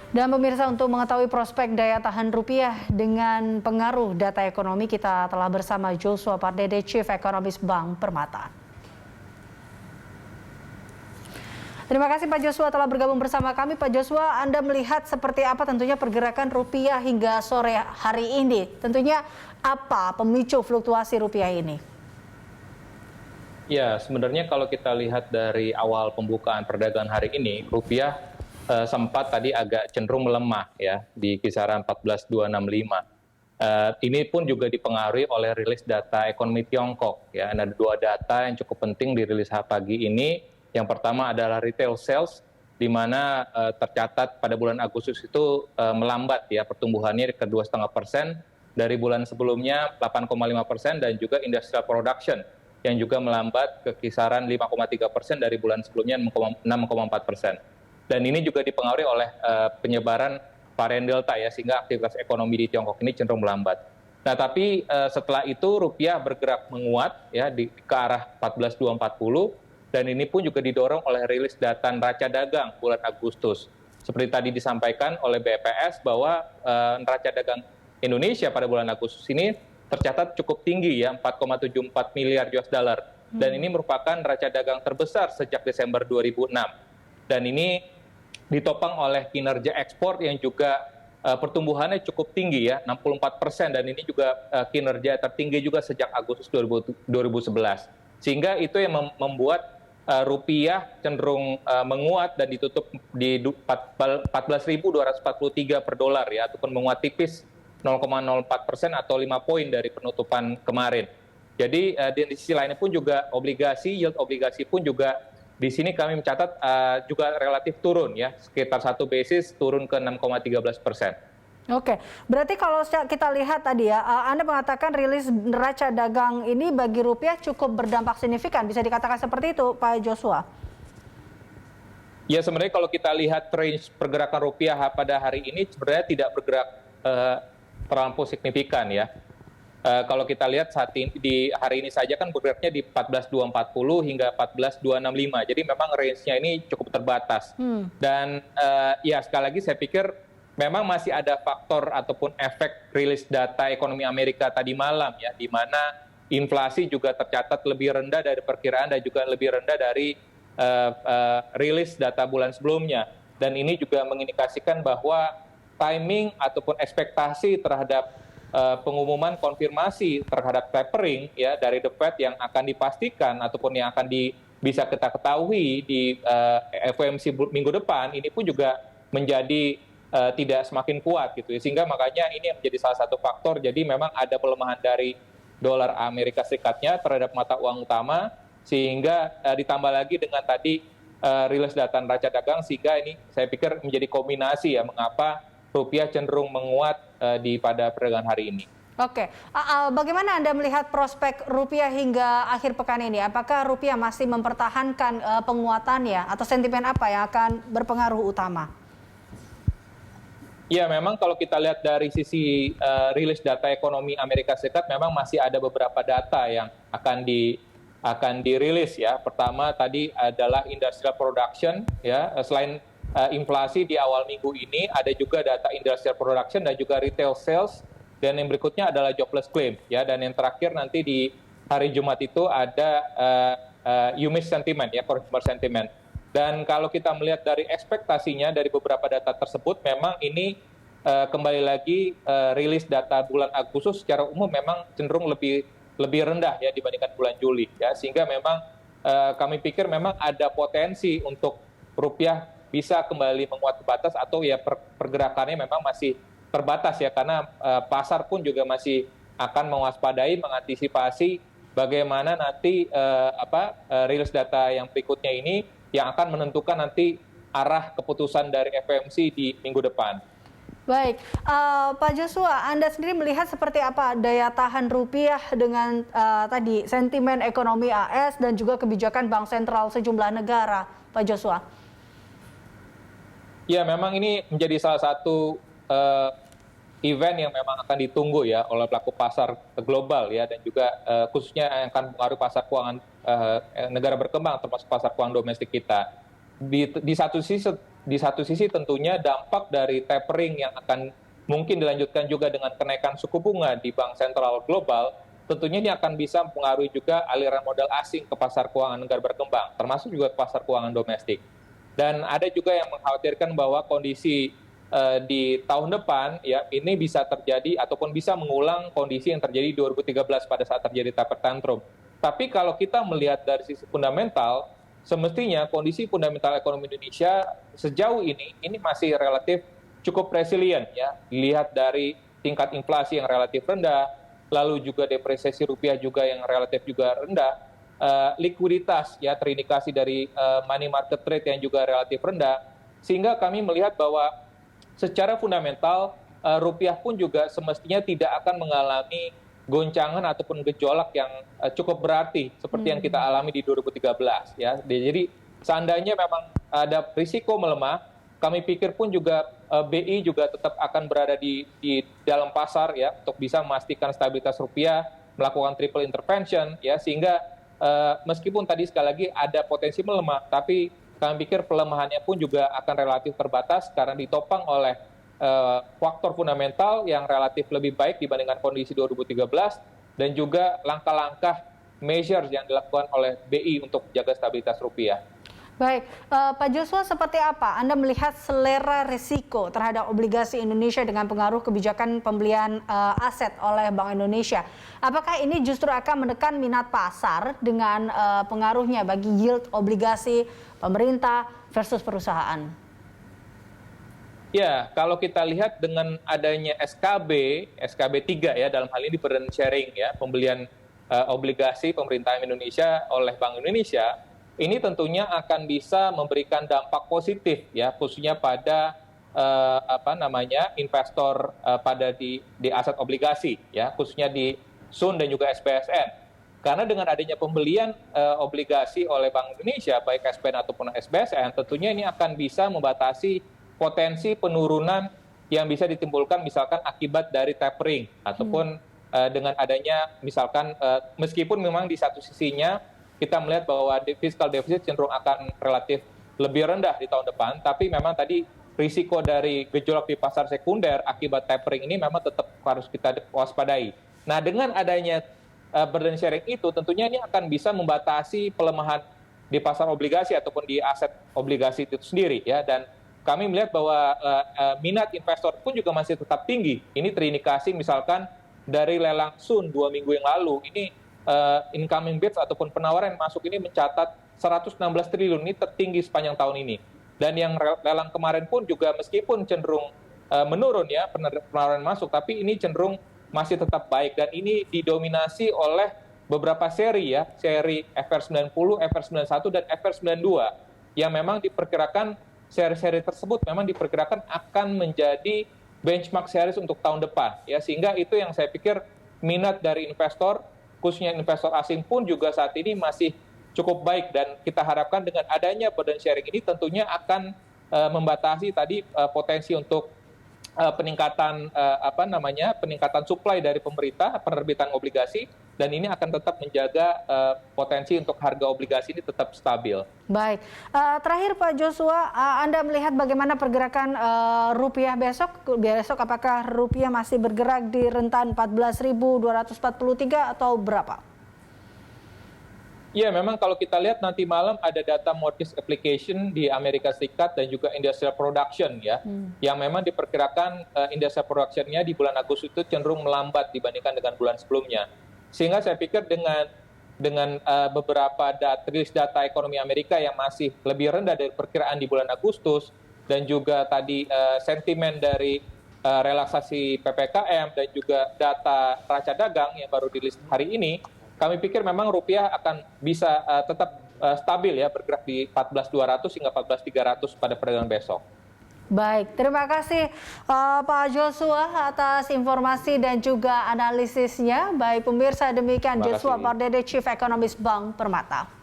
Dan pemirsa, untuk mengetahui prospek daya tahan rupiah dengan pengaruh data ekonomi, kita telah bersama Joshua Pardede, Chief Economist Bank Permata. Terima kasih Pak Joshua telah bergabung bersama kami. Pak Joshua, Anda melihat seperti apa tentunya pergerakan rupiah hingga sore hari ini? Tentunya apa pemicu fluktuasi rupiah ini? Ya, sebenarnya kalau kita lihat dari awal pembukaan perdagangan hari ini, rupiah sempat tadi agak cenderung melemah ya di kisaran 14.265. Ini pun juga dipengaruhi oleh rilis data ekonomi Tiongkok ya. Ada dua data yang cukup penting dirilis pagi ini. Yang pertama adalah retail sales, di mana tercatat pada bulan Agustus itu melambat ya pertumbuhannya ke 2,5% dari bulan sebelumnya 8,5%, dan juga industrial production yang juga melambat ke kisaran 5,3% dari bulan sebelumnya 6,4%. Dan ini juga dipengaruhi oleh penyebaran varian Delta ya, sehingga aktivitas ekonomi di Tiongkok ini cenderung melambat. Nah, tapi setelah itu rupiah bergerak menguat ya ke arah 14.240, dan ini pun juga didorong oleh rilis data neraca dagang bulan Agustus. Seperti tadi disampaikan oleh BPS bahwa neraca dagang Indonesia pada bulan Agustus ini tercatat cukup tinggi ya, 4,74 miliar US dollar. Dan ini merupakan neraca dagang terbesar sejak Desember 2006. Dan ini ditopang oleh kinerja ekspor yang juga pertumbuhannya cukup tinggi ya, 64%, dan ini juga kinerja tertinggi juga sejak Agustus 2011. Sehingga itu yang membuat rupiah cenderung menguat dan ditutup di 14.243 per dolar ya, ataupun menguat tipis 0,04% atau 5 poin dari penutupan kemarin. Jadi di sisi lainnya pun juga yield obligasi pun juga di sini kami mencatat juga relatif turun ya, sekitar 1 basis turun ke 6,13%. Oke, berarti kalau kita lihat tadi ya, Anda mengatakan rilis neraca dagang ini bagi rupiah cukup berdampak signifikan, bisa dikatakan seperti itu Pak Joshua? Ya, sebenarnya kalau kita lihat range pergerakan rupiah pada hari ini sebenarnya tidak bergerak terlampau signifikan ya. Kalau kita lihat saat ini di hari ini saja kan bergeraknya di 14.240 hingga 14.265. Jadi memang range-nya ini cukup terbatas. Dan ya sekali lagi saya pikir memang masih ada faktor ataupun efek rilis data ekonomi Amerika tadi malam ya, di mana inflasi juga tercatat lebih rendah dari perkiraan dan juga lebih rendah dari rilis data bulan sebelumnya. Dan ini juga mengindikasikan bahwa timing ataupun ekspektasi terhadap pengumuman konfirmasi terhadap tapering ya dari The Fed yang akan dipastikan ataupun yang akan bisa kita ketahui di FOMC minggu depan, ini pun juga menjadi tidak semakin kuat gitu ya. Sehingga makanya ini menjadi salah satu faktor. Jadi memang ada pelemahan dari dolar Amerika Serikatnya terhadap mata uang utama, sehingga ditambah lagi dengan tadi rilis data neraca dagang, sehingga ini saya pikir menjadi kombinasi ya mengapa rupiah cenderung menguat pada perdagangan hari ini. Oke, bagaimana Anda melihat prospek rupiah hingga akhir pekan ini? Apakah rupiah masih mempertahankan penguatannya atau sentimen apa yang akan berpengaruh utama? Ya, memang kalau kita lihat dari sisi rilis data ekonomi Amerika Serikat, memang masih ada beberapa data yang akan dirilis ya. Pertama tadi adalah industrial production ya. Selain inflasi di awal minggu ini, ada juga data industrial production dan juga retail sales. Dan yang berikutnya adalah jobless claim ya. Dan yang terakhir nanti di hari Jumat itu ada UMIS sentiment ya, consumer sentiment. Dan kalau kita melihat dari ekspektasinya dari beberapa data tersebut, memang ini kembali lagi rilis data bulan Agustus secara umum memang cenderung lebih rendah ya dibandingkan bulan Juli ya. Sehingga memang kami pikir memang ada potensi untuk rupiah bisa kembali menguat ke batas, atau ya pergerakannya memang masih terbatas ya, karena pasar pun juga masih akan mewaspadai, mengantisipasi bagaimana nanti rilis data yang berikutnya ini yang akan menentukan nanti arah keputusan dari FOMC di minggu depan. Baik, Pak Joshua, Anda sendiri melihat seperti apa daya tahan rupiah dengan tadi sentimen ekonomi AS dan juga kebijakan bank sentral sejumlah negara, Pak Joshua? Ya, memang ini menjadi salah satu event yang memang akan ditunggu ya oleh pelaku pasar global ya, dan juga khususnya yang akan mengaruhi pasar keuangan negara berkembang termasuk pasar keuangan domestik kita. Di di satu sisi tentunya dampak dari tapering yang akan mungkin dilanjutkan juga dengan kenaikan suku bunga di bank sentral global, tentunya ini akan bisa mempengaruhi juga aliran modal asing ke pasar keuangan negara berkembang, termasuk juga ke pasar keuangan domestik. Dan ada juga yang mengkhawatirkan bahwa kondisi di tahun depan ya ini bisa terjadi ataupun bisa mengulang kondisi yang terjadi 2013 pada saat terjadi taper tantrum. Tapi kalau kita melihat dari sisi fundamental, semestinya kondisi fundamental ekonomi Indonesia sejauh ini masih relatif cukup resilient ya. Dilihat dari tingkat inflasi yang relatif rendah, lalu juga depresiasi rupiah juga yang relatif juga rendah, likuiditas ya terindikasi dari money market rate yang juga relatif rendah, sehingga kami melihat bahwa secara fundamental rupiah pun juga semestinya tidak akan mengalami goncangan ataupun gejolak yang cukup berarti seperti yang kita alami di 2013 ya. Jadi seandainya memang ada risiko melemah, kami pikir pun juga BI juga tetap akan berada di dalam pasar ya untuk bisa memastikan stabilitas rupiah, melakukan triple intervention ya, sehingga meskipun tadi sekali lagi ada potensi melemah, tapi kami pikir pelemahannya pun juga akan relatif terbatas karena ditopang oleh faktor fundamental yang relatif lebih baik dibandingkan kondisi 2013 dan juga langkah-langkah measures yang dilakukan oleh BI untuk menjaga stabilitas rupiah. Baik, Pak Joshua, seperti apa Anda melihat selera risiko terhadap obligasi Indonesia dengan pengaruh kebijakan pembelian aset oleh Bank Indonesia? Apakah ini justru akan menekan minat pasar dengan pengaruhnya bagi yield obligasi pemerintah versus perusahaan? Ya, kalau kita lihat dengan adanya SKB 3 ya, dalam hal ini burden sharing ya, pembelian obligasi pemerintahan Indonesia oleh Bank Indonesia, ini tentunya akan bisa memberikan dampak positif ya, khususnya pada investor pada di aset obligasi ya, khususnya di SUN dan juga SBSN. Karena dengan adanya pembelian obligasi oleh Bank Indonesia, baik SPN ataupun SBSN, tentunya ini akan bisa membatasi potensi penurunan yang bisa ditimbulkan misalkan akibat dari tapering ataupun dengan adanya misalkan meskipun memang di satu sisinya kita melihat bahwa fiscal deficit cenderung akan relatif lebih rendah di tahun depan, tapi memang tadi risiko dari gejolak di pasar sekunder akibat tapering ini memang tetap harus kita waspadai. Nah, dengan adanya burden sharing itu tentunya ini akan bisa membatasi pelemahan di pasar obligasi ataupun di aset obligasi itu sendiri ya, dan kami melihat bahwa minat investor pun juga masih tetap tinggi. Ini terindikasi misalkan dari lelang SUN 2 minggu yang lalu, ini incoming bids ataupun penawaran yang masuk ini mencatat 116 triliun, ini tertinggi sepanjang tahun ini. Dan yang lelang kemarin pun juga meskipun cenderung menurun ya penawaran masuk, tapi ini cenderung masih tetap baik dan ini didominasi oleh beberapa seri ya, seri FR90, FR91 dan FR92 yang memang diperkirakan seri-seri tersebut memang diperkirakan akan menjadi benchmark series untuk tahun depan ya, sehingga itu yang saya pikir minat dari investor khususnya investor asing pun juga saat ini masih cukup baik dan kita harapkan dengan adanya burden sharing ini tentunya akan membatasi tadi potensi untuk peningkatan peningkatan supply dari pemerintah penerbitan obligasi dan ini akan tetap menjaga potensi untuk harga obligasi ini tetap stabil. Baik, terakhir Pak Joshua, Anda melihat bagaimana pergerakan rupiah besok? Besok apakah rupiah masih bergerak di rentan 14.243 atau berapa? Ya, memang kalau kita lihat nanti malam ada data mortgage application di Amerika Serikat dan juga industrial production ya, yang memang diperkirakan industrial production-nya di bulan Agustus itu cenderung melambat dibandingkan dengan bulan sebelumnya. Sehingga saya pikir dengan beberapa rilis data ekonomi Amerika yang masih lebih rendah dari perkiraan di bulan Agustus dan juga tadi sentimen dari relaksasi PPKM dan juga data neraca dagang yang baru dirilis hari ini, kami pikir memang rupiah akan bisa tetap stabil ya, bergerak di 14.200 hingga 14.300 pada perdagangan besok. Baik, terima kasih Pak Joshua atas informasi dan juga analisisnya. Baik pemirsa, demikian Joshua Pardede, Chief Economist Bank Permata.